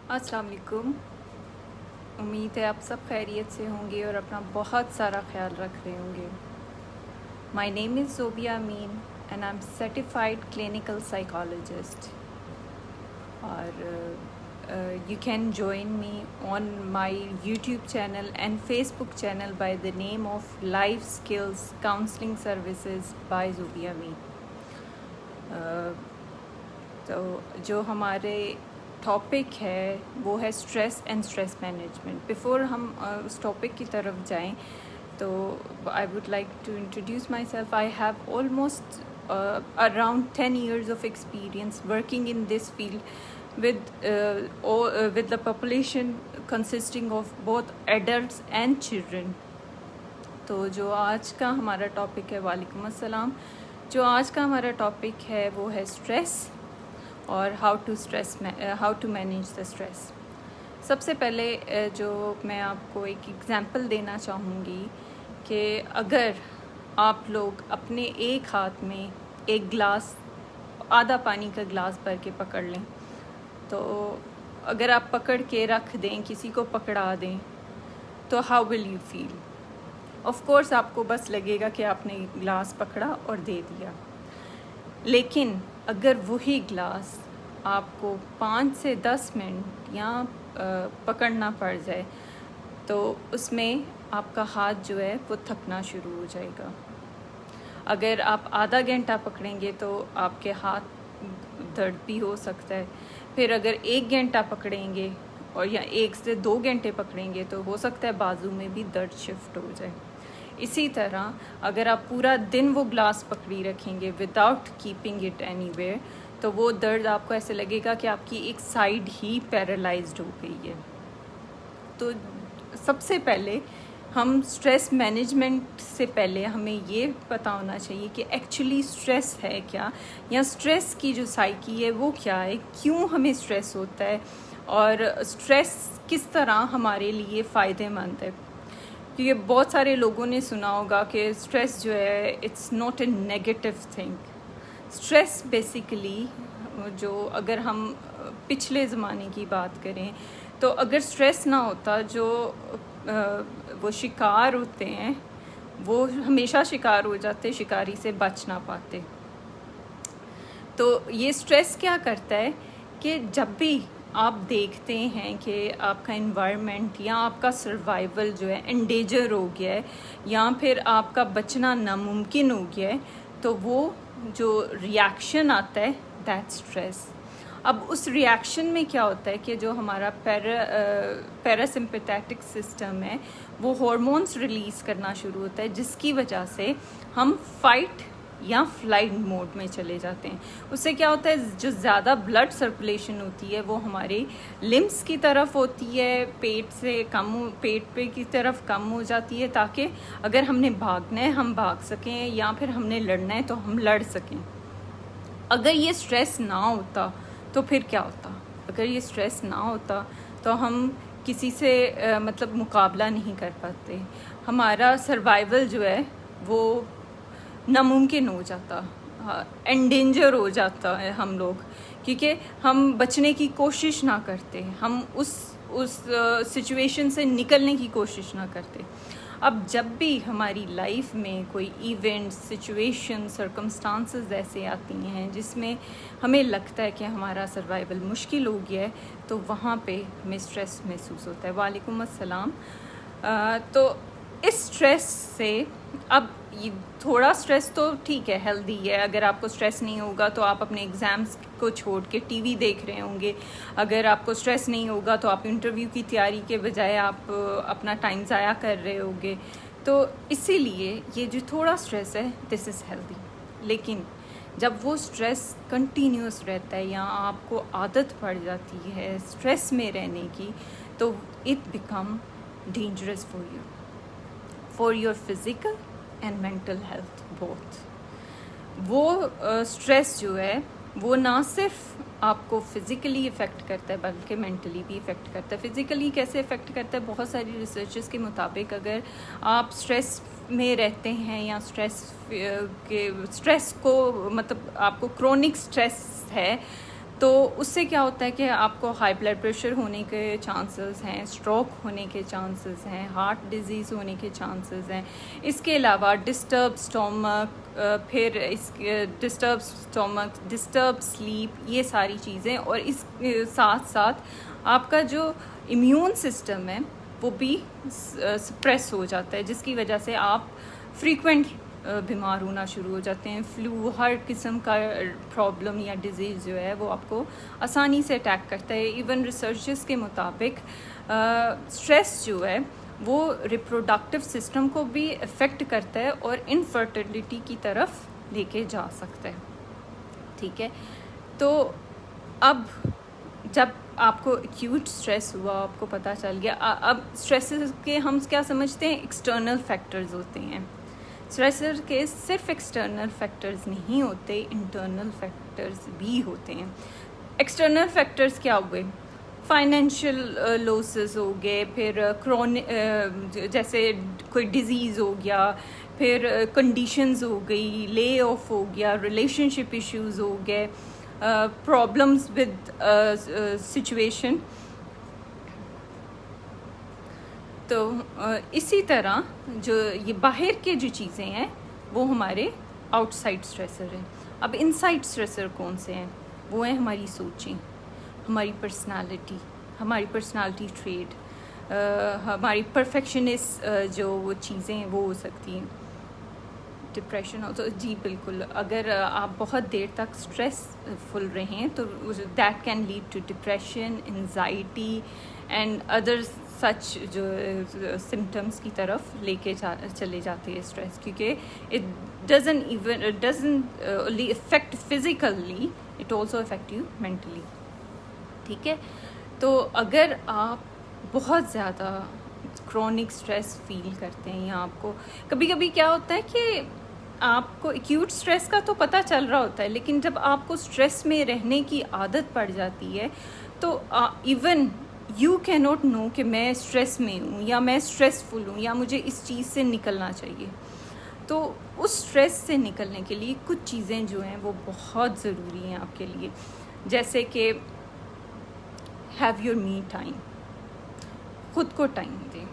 अस्सलाम वालेकुम। उम्मीद है आप सब खैरियत से होंगे और अपना बहुत सारा ख्याल रख रहे होंगे। My name is Zobia Amin and I am certified clinical psychologist और you can join me on my YouTube channel and Facebook channel by the name of Life Skills Counseling Services by Zobia Amin। तो जो हमारे topic है वो है stress and stress management. Before हम उस topic की तरफ जाएं तो I would like to introduce myself. I have almost around 10 years of experience working in this field with the population consisting of both adults and children। तो जो आज का हमारा टॉपिक है, वालेकुम अस्सलाम, जो आज का हमारा टॉपिक है वो है स्ट्रेस और how to manage the stress. सबसे पहले जो मैं आपको एक एग्ज़ाम्पल देना चाहूँगी कि अगर आप लोग अपने एक हाथ में एक गिलास, आधा पानी का गिलास भर के पकड़ लें, तो अगर आप पकड़ के रख दें, किसी को पकड़ा दें, तो how will you feel? Of course आपको बस लगेगा कि आपने गिलास पकड़ा और दे दिया। लेकिन अगर वही गिलास आपको 5 से 10 मिनट या पकड़ना पड़ जाए तो उसमें आपका हाथ जो है वो थकना शुरू हो जाएगा। अगर आप आधा घंटा पकड़ेंगे तो आपके हाथ दर्द भी हो सकता है। फिर अगर 1 घंटा पकड़ेंगे और या 1 से 2 घंटे पकड़ेंगे तो हो सकता है बाजू में भी दर्द शिफ्ट हो जाए। इसी तरह अगर आप पूरा दिन वो ग्लास पकड़ी रखेंगे विदाउट कीपिंग इट एनीवेयर, तो वो दर्द आपको ऐसे लगेगा कि आपकी एक साइड ही पैरालाइज्ड हो गई है। तो सबसे पहले हम स्ट्रेस मैनेजमेंट से पहले हमें ये पता होना चाहिए कि एक्चुअली स्ट्रेस है क्या, या स्ट्रेस की जो साइकी है वो क्या है, क्यों हमें स्ट्रेस होता है और स्ट्रेस किस तरह हमारे लिए फ़ायदेमंद है। क्योंकि बहुत सारे लोगों ने सुना होगा कि स्ट्रेस जो है it's not a negative thing. Stress basically, जो अगर हम पिछले ज़माने की बात करें तो अगर स्ट्रेस ना होता, जो वो शिकार होते हैं वो हमेशा शिकार हो जाते, शिकारी से बच ना पाते। तो ये स्ट्रेस क्या करता है कि जब भी आप देखते हैं कि आपका इन्वायरमेंट या आपका सर्वाइवल जो है एंडेंजर हो गया है या फिर आपका बचना नामुमकिन हो गया है, तो वो जो रिएक्शन आता है दैट स्ट्रेस। अब उस रिएक्शन में क्या होता है कि जो हमारा पैरासिम्पैथेटिक सिस्टम है वो हॉर्मोन्स रिलीज़ करना शुरू होता है, जिसकी वजह से हम फाइट या फ्लाइट मोड में चले जाते हैं। उससे क्या होता है, जो ज़्यादा ब्लड सर्कुलेशन होती है वो हमारे लिम्स की तरफ होती है, पेट पे की तरफ कम हो जाती है, ताकि अगर हमने भागना है हम भाग सकें या फिर हमने लड़ना है तो हम लड़ सकें। अगर ये स्ट्रेस ना होता तो फिर क्या होता? अगर ये स्ट्रेस ना होता तो हम किसी से मतलब मुकाबला नहीं कर पाते, हमारा सर्वाइवल जो है वो नामुमकिन हो जाता, एंडेंजर हो जाता है हम लोग, क्योंकि हम बचने की कोशिश ना करते, हम उस सिचुएशन से निकलने की कोशिश ना करते। अब जब भी हमारी लाइफ में कोई इवेंट, सिचुएशन, सर्कमस्टांसेस ऐसे आती हैं जिसमें हमें लगता है कि हमारा सर्वाइवल मुश्किल हो गया है, तो वहाँ पे हमें स्ट्रेस महसूस होता है। वालेकुम अस्सलाम। तो इस स्ट्रेस से, अब ये थोड़ा स्ट्रेस तो ठीक है, हेल्दी है। अगर आपको स्ट्रेस नहीं होगा तो आप अपने एग्ज़ाम्स को छोड़ के टीवी देख रहे होंगे। अगर आपको स्ट्रेस नहीं होगा तो आप इंटरव्यू की तैयारी के बजाय आप अपना टाइम ज़ाया कर रहे होंगे। तो इसीलिए ये जो थोड़ा स्ट्रेस है दिस इज़ हेल्दी। लेकिन जब वो स्ट्रेस कंटिन्यूस रहता है या आपको आदत पड़ जाती है स्ट्रेस में रहने की, तो it become dangerous for your physical and mental health both. वो स्ट्रेस जो है वो ना सिर्फ आपको फिज़िकली इफ़ेक्ट करता है बल्कि मेंटली भी इफ़ेक्ट करता है। फिज़िकली कैसे इफ़ेक्ट करता है? बहुत सारी रिसर्चेस के मुताबिक अगर आप स्ट्रेस में रहते हैं या स्ट्रेस को मतलब आपको क्रोनिक स्ट्रेस है, तो उससे क्या होता है कि आपको हाई ब्लड प्रेशर होने के चांसेस हैं, स्ट्रोक होने के चांसेस हैं, हार्ट डिजीज़ होने के चांसेस हैं। इसके अलावा डिस्टर्ब स्टोमक, फिर इस डिस्टर्ब स्लीप, ये सारी चीज़ें, और इस साथ साथ आपका जो इम्यून सिस्टम है वो भी सप्रेस हो जाता है, जिसकी वजह से आप फ्रीक्वेंट बीमार होना शुरू हो जाते हैं। फ्लू, हर किस्म का प्रॉब्लम या डिजीज़ जो है वो आपको आसानी से अटैक करता है। इवन रिसर्चर्स के मुताबिक स्ट्रेस जो है वो रिप्रोडक्टिव सिस्टम को भी अफेक्ट करता है और इनफर्टिलिटी की तरफ लेके जा सकता है। ठीक है, तो अब जब आपको एक्यूट स्ट्रेस हुआ, आपको पता चल गया, अब स्ट्रेस के हम क्या समझते हैं, एक्सटर्नल फैक्टर्स होते हैं। स्ट्रेसर के सिर्फ एक्सटर्नल फैक्टर्स नहीं होते, इंटरनल फैक्टर्स भी होते हैं। एक्सटर्नल फैक्टर्स क्या हुए, फाइनेंशियल लॉसेस हो गए, फिर जैसे कोई डिजीज़ हो गया, फिर कंडीशंस हो गई, ले ऑफ हो गया, रिलेशनशिप इश्यूज हो गए, प्रॉब्लम्स विद सिचुएशन। तो इसी तरह जो ये बाहर के जो चीज़ें हैं वो हमारे आउटसाइड स्ट्रेसर हैं। अब इनसाइड स्ट्रेसर कौन से हैं, वो हैं हमारी सोचें, हमारी पर्सनालिटी ट्रेड, हमारी परफेक्शनिस्ट जो वो चीज़ें हैं वो हो सकती हैं। डिप्रेशन हो तो जी बिल्कुल, अगर आप बहुत देर तक स्ट्रेसफुल रहें तो that can lead to depression, anxiety and other such जो सिम्टम्स की तरफ लेके चले जाते हैं स्ट्रेस, क्योंकि it doesn't only effect physically, it also effect you mentally. ठीक है, तो अगर आप बहुत ज़्यादा क्रॉनिक स्ट्रेस फील करते हैं, या आपको कभी कभी क्या होता है कि आपको एक्यूट स्ट्रेस का तो पता चल रहा होता है, लेकिन जब आपको स्ट्रेस में रहने की आदत पड़ जाती है तो even you can not know कि मैं स्ट्रेस में हूँ या मैं स्ट्रेसफुल हूँ या मुझे इस चीज़ से निकलना चाहिए। तो उस स्ट्रेस से निकलने के लिए कुछ चीज़ें जो हैं वो बहुत ज़रूरी हैं आपके लिए, जैसे कि हैव योर मी टाइम, खुद को टाइम दें,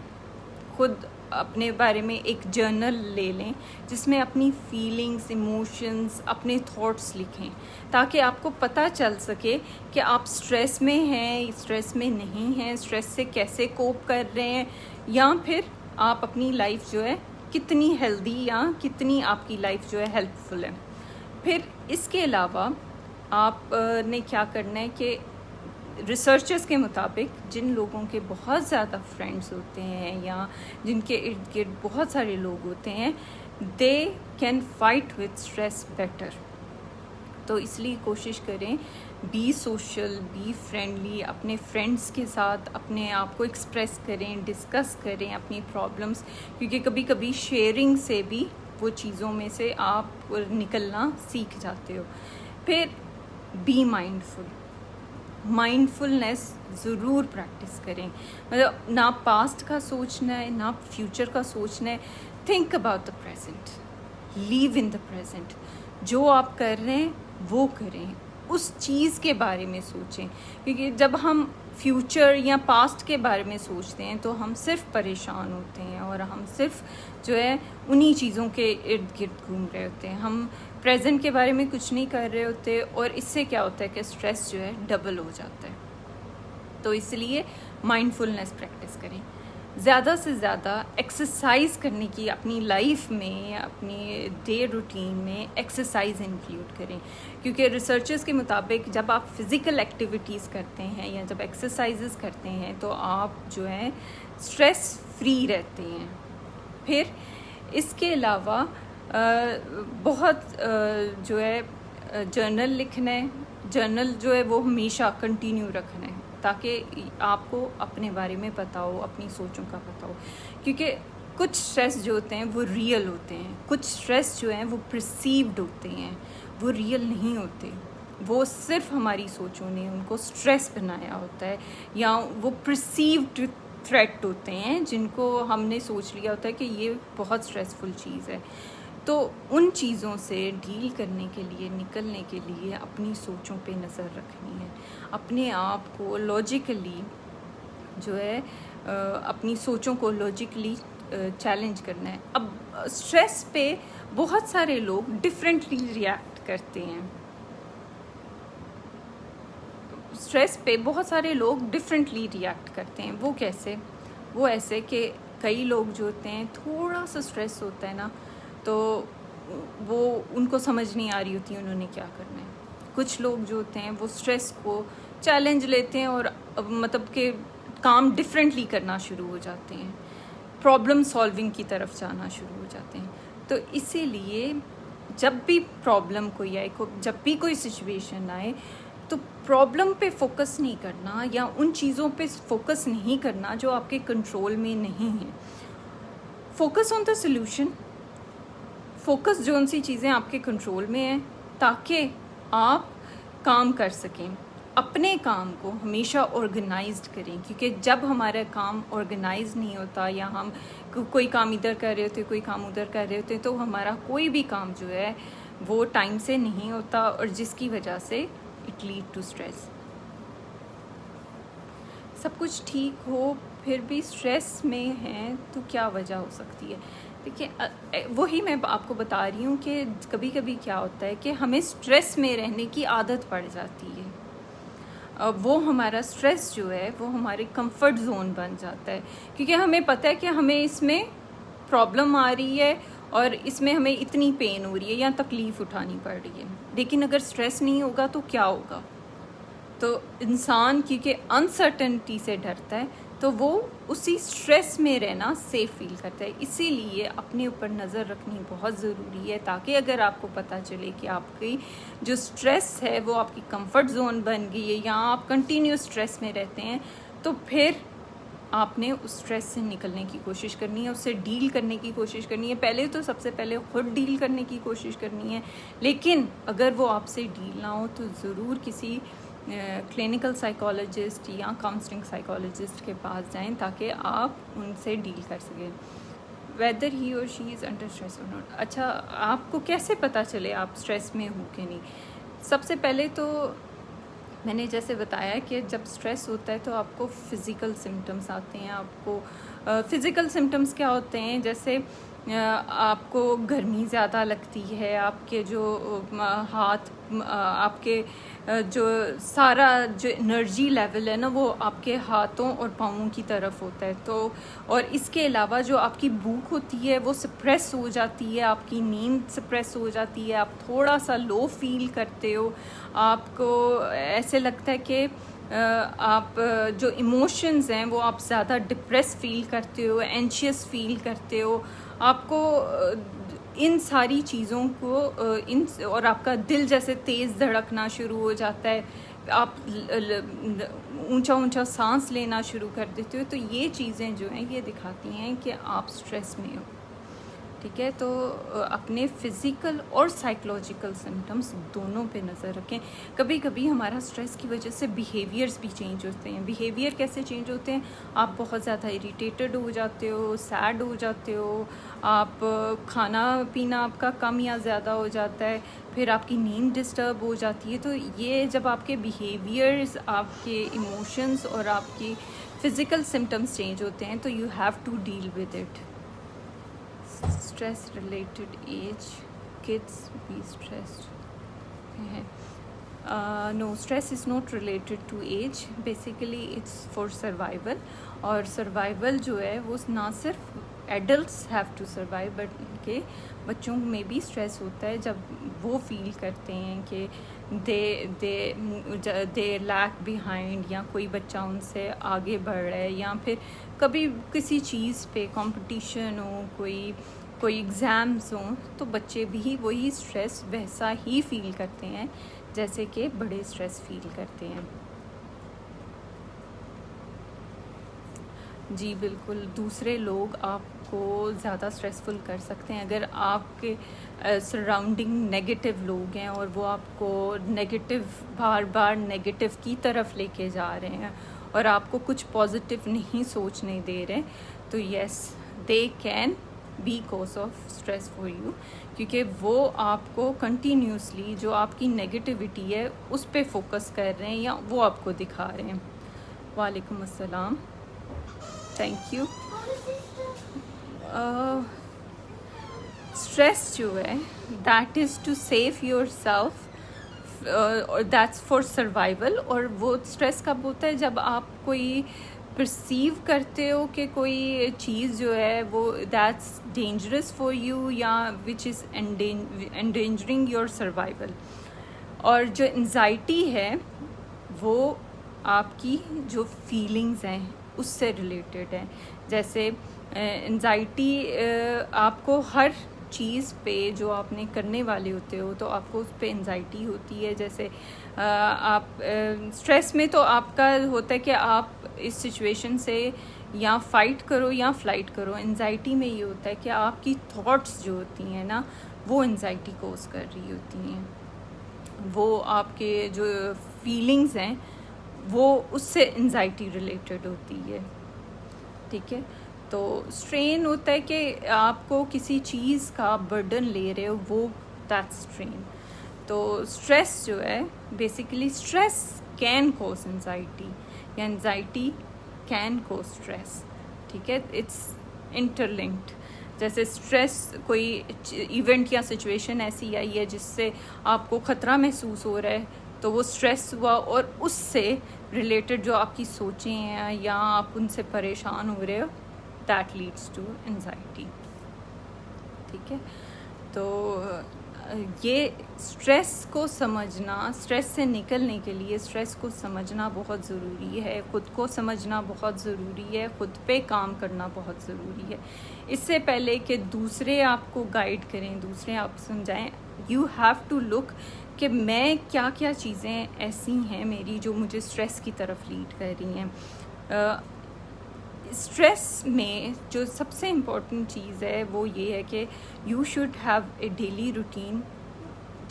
खुद अपने बारे में एक जर्नल ले लें जिसमें अपनी फीलिंग्स, इमोशंस, अपने थॉट्स लिखें, ताकि आपको पता चल सके कि आप स्ट्रेस में हैं, स्ट्रेस में नहीं हैं, स्ट्रेस से कैसे कोप कर रहे हैं, या फिर आप अपनी लाइफ जो है कितनी हेल्दी या कितनी आपकी लाइफ जो है हेल्पफुल है। फिर इसके अलावा आपने क्या करना है कि रिसर्चर्स के मुताबिक जिन लोगों के बहुत ज़्यादा फ्रेंड्स होते हैं या जिनके इर्द गिर्द बहुत सारे लोग होते हैं, they can fight with stress better. तो इसलिए कोशिश करें, बी सोशल, बी फ्रेंडली, अपने फ्रेंड्स के साथ अपने आप को एक्सप्रेस करें, डिस्कस करें अपनी प्रॉब्लम्स, क्योंकि कभी कभी शेयरिंग से भी वो चीज़ों में से आप निकलना सीख जाते हो। फिर बी माइंडफुलनेस ज़रूर प्रैक्टिस करें, मतलब ना पास्ट का सोचना है ना फ्यूचर का सोचना है। Think about the present, leave in the present, जो आप कर रहे हैं वो करें, उस चीज़ के बारे में सोचें, क्योंकि जब हम फ्यूचर या पास्ट के बारे में सोचते हैं तो हम सिर्फ परेशान होते हैं और हम सिर्फ जो है उन्हीं चीज़ों के इर्द गिर्द घूम रहे होते हैं, हम प्रेजेंट के बारे में कुछ नहीं कर रहे होते, और इससे क्या होता है कि स्ट्रेस जो है डबल हो जाता है। तो इसलिए माइंडफुलनेस प्रैक्टिस करें, ज़्यादा से ज़्यादा एक्सरसाइज करने की अपनी लाइफ में, अपनी डे रूटीन में एक्सरसाइज इंक्लूड करें, क्योंकि रिसर्चर्स के मुताबिक जब आप फिज़िकल एक्टिविटीज़ करते हैं या जब एक्सरसाइजेस करते हैं तो आप जो है स्ट्रेस फ्री रहते हैं। फिर इसके अलावा बहुत जो है जर्नल लिखना है, जर्नल जो है वो हमेशा कंटिन्यू रखना है, ताकि आपको अपने बारे में पता हो, अपनी सोचों का पता हो, क्योंकि कुछ स्ट्रेस जो होते हैं वो रियल होते हैं, कुछ स्ट्रेस जो हैं वो परसीव्ड होते हैं, वो रियल नहीं होते, वो सिर्फ हमारी सोचों ने उनको स्ट्रेस बनाया होता है, या वो परसीव्ड थ्रेट होते हैं जिनको हमने सोच लिया होता है कि ये बहुत स्ट्रेसफुल चीज़ है। तो उन चीज़ों से डील करने के लिए, निकलने के लिए अपनी सोचों पे नज़र रखनी है, अपने आप को लॉजिकली जो है अपनी सोचों को लॉजिकली चैलेंज करना है। अब स्ट्रेस पे बहुत सारे लोग डिफरेंटली रिएक्ट करते हैं। स्ट्रेस पे बहुत सारे लोग डिफरेंटली रिएक्ट करते हैं। वो कैसे? वो ऐसे कि कई लोग जो होते हैं, थोड़ा सा स्ट्रेस होता है ना, तो वो उनको समझ नहीं आ रही होती उन्होंने क्या करना है। कुछ लोग जो होते हैं वो स्ट्रेस को चैलेंज लेते हैं और मतलब कि काम डिफरेंटली करना शुरू हो जाते हैं, प्रॉब्लम सॉल्विंग की तरफ जाना शुरू हो जाते हैं। तो इसीलिए जब भी प्रॉब्लम कोई आए, जब भी कोई सिचुएशन आए, तो प्रॉब्लम पे फोकस नहीं करना या उन चीज़ों पे फोकस नहीं करना जो आपके कंट्रोल में नहीं है। Focus on the solution, focus जो उन सी चीज़ें आपके कंट्रोल में हैं ताकि आप काम कर सकें। अपने काम को हमेशा ऑर्गेनाइज्ड करें, क्योंकि जब हमारा काम ऑर्गेनाइज नहीं होता या हम कोई काम इधर कर रहे होते, कोई काम उधर कर रहे होते, तो हमारा कोई भी काम जो है वो टाइम से नहीं होता, और जिसकी वजह से इट लीड टू स्ट्रेस। सब कुछ ठीक हो फिर भी स्ट्रेस में हैं तो क्या वजह हो सकती है? देखिए, वही मैं आपको बता रही हूँ कि कभी कभी क्या होता है कि हमें स्ट्रेस में रहने की आदत पड़ जाती है। वो हमारा स्ट्रेस जो है वो हमारे कंफर्ट जोन बन जाता है, क्योंकि हमें पता है कि हमें इसमें प्रॉब्लम आ रही है और इसमें हमें इतनी पेन हो रही है या तकलीफ़ उठानी पड़ रही है। लेकिन अगर स्ट्रेस नहीं होगा तो क्या होगा? तो इंसान क्योंकि अनसर्टनिटी से डरता है, तो वो उसी स्ट्रेस में रहना सेफ फील करता है। इसीलिए अपने ऊपर नज़र रखनी बहुत ज़रूरी है, ताकि अगर आपको पता चले कि आपकी जो स्ट्रेस है वो आपकी कंफर्ट जोन बन गई है या आप कंटिन्यू स्ट्रेस में रहते हैं, तो फिर आपने उस स्ट्रेस से निकलने की कोशिश करनी है, उससे डील करने की कोशिश करनी है। पहले तो सबसे पहले खुद डील करने की कोशिश करनी है, लेकिन अगर वो आपसे डील ना हो तो ज़रूर किसी क्लिनिकल साइकोलॉजिस्ट या काउंसलिंग साइकोलॉजिस्ट के पास जाएं, ताकि आप उनसे डील कर सकें, वेदर ही और शी इज़ अंडर स्ट्रेस और नॉट। अच्छा, आपको कैसे पता चले आप स्ट्रेस में हो कि नहीं? सबसे पहले तो मैंने जैसे बताया कि जब स्ट्रेस होता है तो आपको फ़िज़िकल सिम्टम्स आते हैं। आपको फ़िज़िकल सिम्टम्स क्या होते हैं? जैसे आपको गर्मी ज़्यादा लगती है, आपके जो हाथ, आपके जो सारा जो एनर्जी लेवल है ना वो आपके हाथों और पाँवों की तरफ होता है। तो और इसके अलावा जो आपकी भूख होती है वो सप्रेस हो जाती है, आपकी नींद सप्रेस हो जाती है, आप थोड़ा सा लो फील करते हो, आपको ऐसे लगता है कि आप जो इमोशंस हैं वो आप ज़्यादा डिप्रेस फील करते हो, एंशियस फील करते हो। आपको इन सारी चीज़ों को और आपका दिल जैसे तेज़ धड़कना शुरू हो जाता है, आप ऊंचा ऊंचा सांस लेना शुरू कर देते हो। तो ये चीज़ें जो हैं ये दिखाती हैं कि आप स्ट्रेस में हो। ठीक है, तो अपने फिज़िकल और साइकोलॉजिकल सिम्टम्स दोनों पे नज़र रखें। कभी कभी हमारा स्ट्रेस की वजह से बिहेवियर्स भी चेंज होते हैं। बिहेवियर कैसे चेंज होते हैं? आप बहुत ज़्यादा इरिटेटेड हो जाते हो, सैड हो जाते हो, आप खाना पीना आपका कम या ज़्यादा हो जाता है, फिर आपकी नींद डिस्टर्ब हो जाती है। तो ये जब आपके बिहेवियर्स, आपके इमोशंस और आपकी फ़िज़िकल सिम्टम्स चेंज होते हैं, तो you have to deal with it. Stress related age, kids be stressed. No, stress is not related to age. Basically it's for survival, और survival जो है वो ना सिर्फ adults have to survive, but के बच्चों में भी stress होता है जब वो feel करते हैं कि they lag behind, या कोई बच्चा उनसे आगे बढ़ रहा है, या फिर कभी किसी चीज़ पे कंपटीशन हो, कोई एग्ज़ाम्स हों, तो बच्चे भी वही स्ट्रेस वैसा ही फील करते हैं जैसे कि बड़े स्ट्रेस फील करते हैं। जी बिल्कुल, दूसरे लोग आपको ज़्यादा स्ट्रेसफुल कर सकते हैं अगर आपके सराउंडिंग नेगेटिव लोग हैं और वो आपको नेगेटिव, बार बार नेगेटिव की तरफ लेके जा रहे हैं और आपको कुछ पॉजिटिव नहीं सोचने दे रहे। तो yes, they can be cause of stress for you, क्योंकि वो आपको कंटिन्यूसली जो आपकी नेगेटिविटी है उस पे फोकस कर रहे हैं या वो आपको दिखा रहे हैं. वालेकुम अस्सलाम, थैंक यू. स्ट्रेस जो है that is to save yourself, और दैट्स फॉर सर्वाइवल. और वो स्ट्रेस कब होता है? जब आप कोई परसीव करते हो कि कोई चीज़ जो है वो दैट्स डेंजरस फॉर यू या which is endangering your survival. और जो एंजाइटी है वो आपकी जो फीलिंग्स हैं उससे रिलेटेड है. जैसे एंजाइटी आपको हर चीज़ पे जो आपने करने वाले होते हो तो आपको उस पे एंजाइटी होती है. जैसे आप स्ट्रेस में तो आपका होता है कि आप इस सिचुएशन से या फाइट करो या फ्लाइट करो. एंजाइटी में ये होता है कि आपकी थॉट्स जो होती हैं ना वो एंजाइटी कोज कर रही होती हैं. वो आपके जो फीलिंग्स हैं वो उससे एंजाइटी रिलेटेड होती है. ठीक है, तो स्ट्रेन होता है कि आपको किसी चीज़ का बर्डन ले रहे हो, वो दैट्स स्ट्रेन. तो स्ट्रेस जो है basically stress can cause anxiety या एंजाइटी कैन कॉज स्ट्रेस. ठीक है, इट्स इंटरलिंक्ड. जैसे स्ट्रेस कोई इवेंट या सिचुएशन ऐसी आई है जिससे आपको ख़तरा महसूस हो रहा है तो वो स्ट्रेस हुआ, और उससे रिलेटेड जो आपकी सोचें हैं या आप उनसे परेशान हो रहे हो दैट लीड्स टू एंजाइटी. ठीक है, तो ये स्ट्रेस को समझना, स्ट्रेस से निकलने के लिए स्ट्रेस को समझना बहुत ज़रूरी है. ख़ुद को समझना बहुत ज़रूरी है, ख़ुद पे काम करना बहुत ज़रूरी है. इससे पहले कि दूसरे आपको गाइड करें, दूसरे आप समझाएं, यू हैव टू लुक कि मैं क्या क्या चीज़ें ऐसी हैं मेरी जो मुझे स्ट्रेस की तरफ लीड कर रही हैं. स्ट्रेस में जो सबसे इम्पोर्टेंट चीज़ है वो ये है कि you should have a daily routine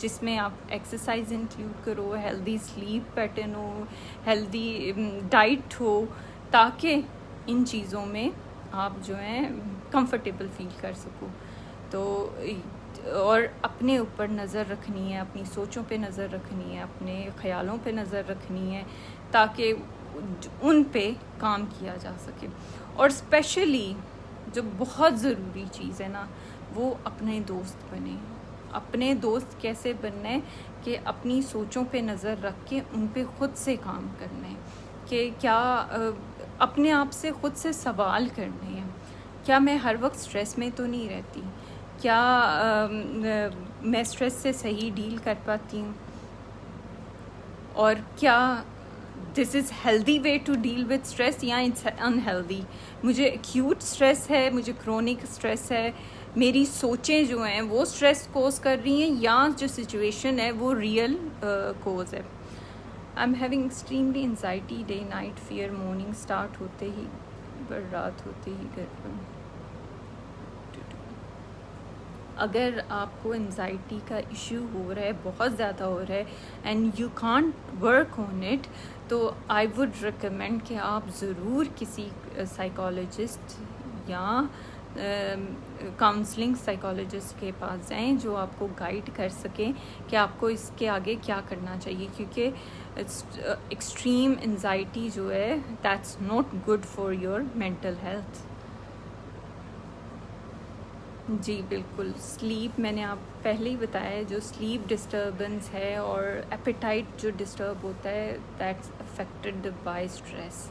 जिसमें आप एक्सरसाइज इंक्लूड करो, हेल्दी स्लीप पैटर्न हो, हेल्दी डाइट हो, ताकि इन चीज़ों में आप जो हैं कंफर्टेबल फील कर सको. तो और अपने ऊपर नज़र रखनी है, अपनी सोचों पे नज़र रखनी है, अपने ख़यालों पे नज़र रखनी है ताकि उन पे काम किया जा सके. और स्पेशली जो बहुत ज़रूरी चीज़ है ना वो अपने दोस्त बने. अपने दोस्त कैसे बनने कि अपनी सोचों पे नज़र रख के उन पे ख़ुद से काम करने, कि क्या अपने आप से ख़ुद से सवाल करने हैं, क्या मैं हर वक्त स्ट्रेस में तो नहीं रहती, क्या मैं स्ट्रेस से सही डील कर पाती हूँ, और क्या this is healthy way to deal with stress या इट्स अनहेल्दी. मुझे एक्यूट स्ट्रेस है, मुझे क्रोनिक स्ट्रेस है, मेरी सोचें जो हैं वो स्ट्रेस कोज कर रही हैं या जो सिचुएशन है वो रियल कोज है. I am having extremely anxiety, day night fear, morning start होते ही पर रात होते ही घर पर. अगर आपको एंजाइटी का इशू हो रहा है, बहुत ज़्यादा हो रहा है and you can't work on it, तो आई वुड रिकमेंड कि आप ज़रूर किसी साइकोलॉजिस्ट या काउंसलिंग साइकोलॉजिस्ट के पास जाएं जो आपको गाइड कर सकें कि आपको इसके आगे क्या करना चाहिए, क्योंकि एक्सट्रीम एंजाइटी जो है that's not good for your mental health. जी बिल्कुल. स्लीप मैंने आप पहले ही बताया, जो स्लीप डिस्टर्बेंस है और एपेटाइट जो डिस्टर्ब होता है दैट्स अफेक्टेड बाय स्ट्रेस.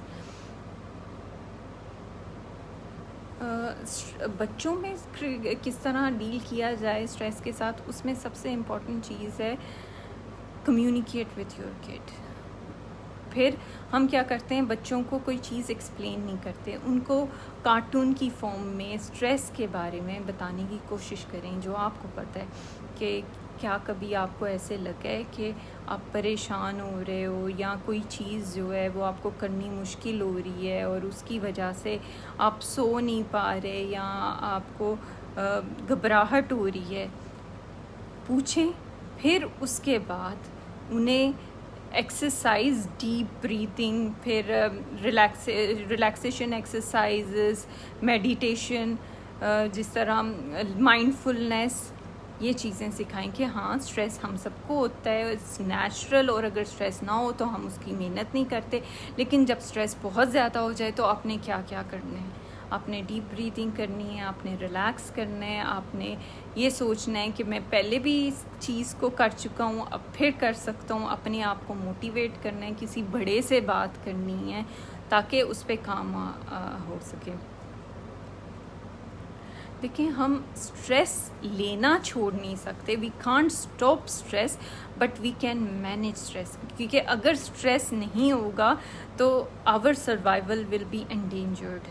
बच्चों में किस तरह डील किया जाए स्ट्रेस के साथ, उसमें सबसे इम्पॉर्टेंट चीज़ है कम्युनिकेट विथ योर किड. फिर हम क्या करते हैं, बच्चों को कोई चीज़ एक्सप्लेन नहीं करते, उनको कार्टून की फॉर्म में स्ट्रेस के बारे में बताने की कोशिश करें. जो आपको पता है कि क्या कभी आपको ऐसे लगा है कि आप परेशान हो रहे हो या कोई चीज़ जो है वो आपको करनी मुश्किल हो रही है और उसकी वजह से आप सो नहीं पा रहे या आपको घबराहट हो रही है, पूछें. फिर उसके बाद उन्हें एक्सरसाइज, डीप ब्रीथिंग, फिर रिलैक्सेशन एक्सरसाइजेस, मेडिटेशन, जिस तरह माइंडफुलनेस, ये चीज़ें सिखाएं कि हाँ स्ट्रेस हम सबको होता है, इट्स नेचुरल, और अगर स्ट्रेस ना हो तो हम उसकी मेहनत नहीं करते। लेकिन जब स्ट्रेस बहुत ज़्यादा हो जाए तो आपने क्या क्या करना है, आपने डीप ब्रीथिंग करनी है, आपने रिलैक्स करना है, आपने ये सोचना है कि मैं पहले भी इस चीज़ को कर चुका हूँ, अब फिर कर सकता हूँ। अपने आप को मोटिवेट करना है, किसी बड़े से बात करनी है ताकि उस पर काम हो सके। देखिए, हम स्ट्रेस लेना छोड़ नहीं सकते, we can't stop stress but we can manage stress, क्योंकि अगर स्ट्रेस नहीं होगा तो our survival will be endangered.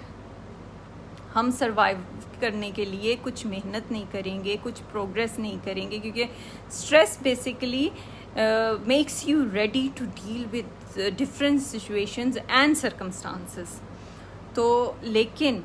हम सर्वाइव करने के लिए कुछ मेहनत नहीं करेंगे, कुछ प्रोग्रेस नहीं करेंगे, क्योंकि stress basically makes you ready to deal with different situations and circumstances. तो लेकिन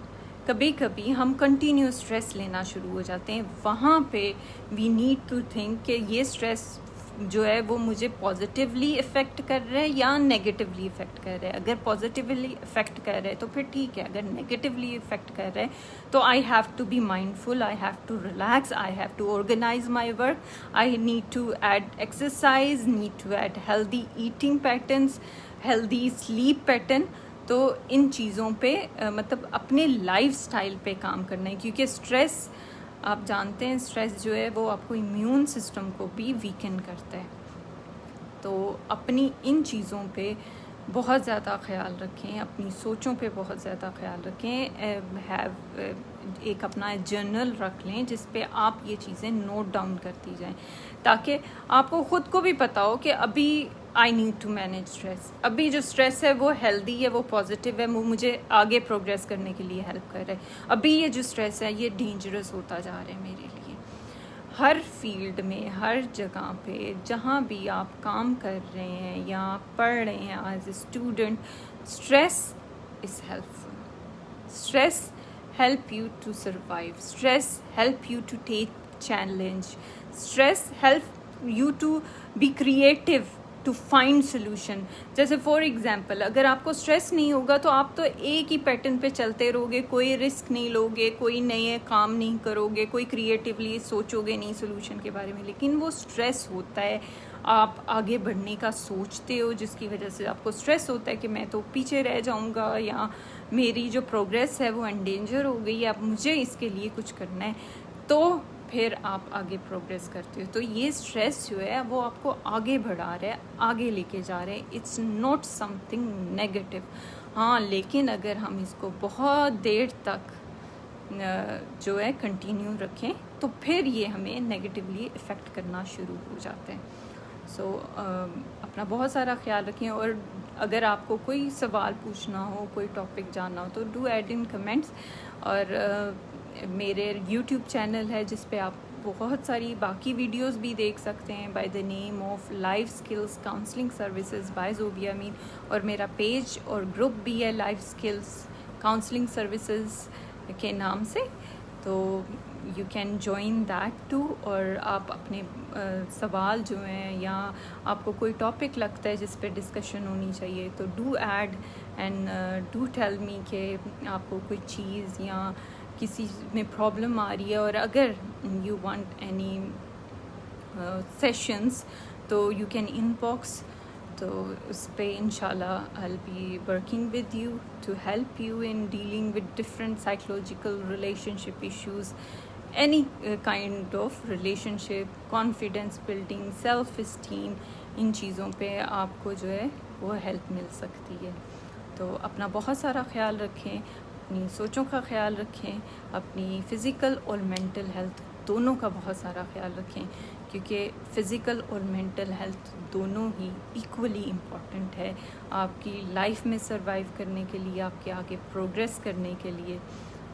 कभी कभी हम कंटिन्यू स्ट्रेस लेना शुरू हो जाते हैं, वहाँ पे वी नीड टू थिंक कि ये स्ट्रेस जो है वो मुझे पॉजिटिवली इफ़ेक्ट कर रहा है या नेगेटिवली इफ़ेक्ट कर रहा है। अगर पॉजिटिवली इफ़ेक्ट कर रहा है तो फिर ठीक है, अगर नेगेटिवली इफ़ेक्ट कर रहा है तो I have to be mindful, I have to relax, I have to organise my work, I need to add exercise, need to add healthy eating patterns, healthy sleep pattern. तो इन चीज़ों पे मतलब अपने लाइफस्टाइल पे काम करना है, क्योंकि स्ट्रेस आप जानते हैं, स्ट्रेस जो है वो आपको इम्यून सिस्टम को भी वीकन करता है। तो अपनी इन चीज़ों पे बहुत ज़्यादा ख्याल रखें, अपनी सोचों पे बहुत ज़्यादा ख्याल रखें। एक अपना जर्नल रख लें जिस पे आप ये चीज़ें नोट डाउन करती जाएं, ताकि आपको ख़ुद को भी पता हो कि अभी I need to manage stress, अभी जो स्ट्रेस है वो हेल्दी है, वो पॉजिटिव है, वो मुझे आगे प्रोग्रेस करने के लिए हेल्प कर रहा है। अभी ये जो स्ट्रेस है ये डेंजरस होता जा रहा है मेरे लिए। हर फील्ड में, हर जगह पे, जहाँ भी आप काम कर रहे हैं या पढ़ रहे हैं as a student, stress is helpful. Stress help you to survive, stress help you to take challenge, stress help you to be creative, to find solution। जैसे फॉर एग्जांपल, अगर आपको स्ट्रेस नहीं होगा तो आप तो एक ही पैटर्न पे चलते रहोगे, कोई रिस्क नहीं लोगे, कोई नए काम नहीं करोगे, कोई क्रिएटिवली सोचोगे नहीं सोल्यूशन के बारे में। लेकिन वो स्ट्रेस होता है, आप आगे बढ़ने का सोचते हो, जिसकी वजह से आपको स्ट्रेस होता है कि मैं तो पीछे रह जाऊंगा या मेरी जो प्रोग्रेस है वो एंडेंजर हो गई है, अब मुझे इसके लिए कुछ करना है, तो फिर आप आगे प्रोग्रेस करते हो। तो ये स्ट्रेस जो है वो आपको आगे बढ़ा रहा है, आगे लेके जा रहे हैं, इट्स नॉट समथिंग नेगेटिव। हाँ, लेकिन अगर हम इसको बहुत देर तक जो है कंटिन्यू रखें तो फिर ये हमें नेगेटिवली इफ़ेक्ट करना शुरू हो जाते हैं। सो अपना बहुत सारा ख्याल रखें, और अगर आपको कोई सवाल पूछना हो, कोई टॉपिक जानना हो तो डू ऐड इन कमेंट्स। और मेरे यूट्यूब चैनल है जिस पे आप बहुत सारी बाकी वीडियोस भी देख सकते हैं, by the name of life skills counselling services by Zobia Amin, और मेरा पेज और ग्रुप भी है लाइफ स्किल्स काउंसलिंग सर्विसेज के नाम से, तो you can join that too. और आप अपने सवाल जो हैं या आपको कोई टॉपिक लगता है जिस पे डिस्कशन होनी चाहिए तो do add and do tell me कि आपको कोई चीज़ या किसी में प्रॉब्लम आ रही है, और अगर यू वांट एनी सेशंस तो यू कैन इनबॉक्स, तो उस पर इंशाल्लाह I will be working with you to help you in dealing with different psychological relationship issues, any kind of relationship, confidence building, self esteem, इन चीज़ों पे आपको जो है वो हेल्प मिल सकती है। तो अपना बहुत सारा ख्याल रखें, अपनी सोचों का ख्याल रखें, अपनी फ़िज़िकल और मेंटल हेल्थ दोनों का बहुत सारा ख्याल रखें, क्योंकि फ़िज़िकल और मेंटल हेल्थ दोनों ही इक्वली इम्पॉर्टेंट है आपकी लाइफ में सर्वाइव करने के लिए, आपके आगे प्रोग्रेस करने के लिए।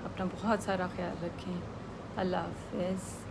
अपना बहुत सारा ख्याल रखें। अल्लाह हाफ़िज़।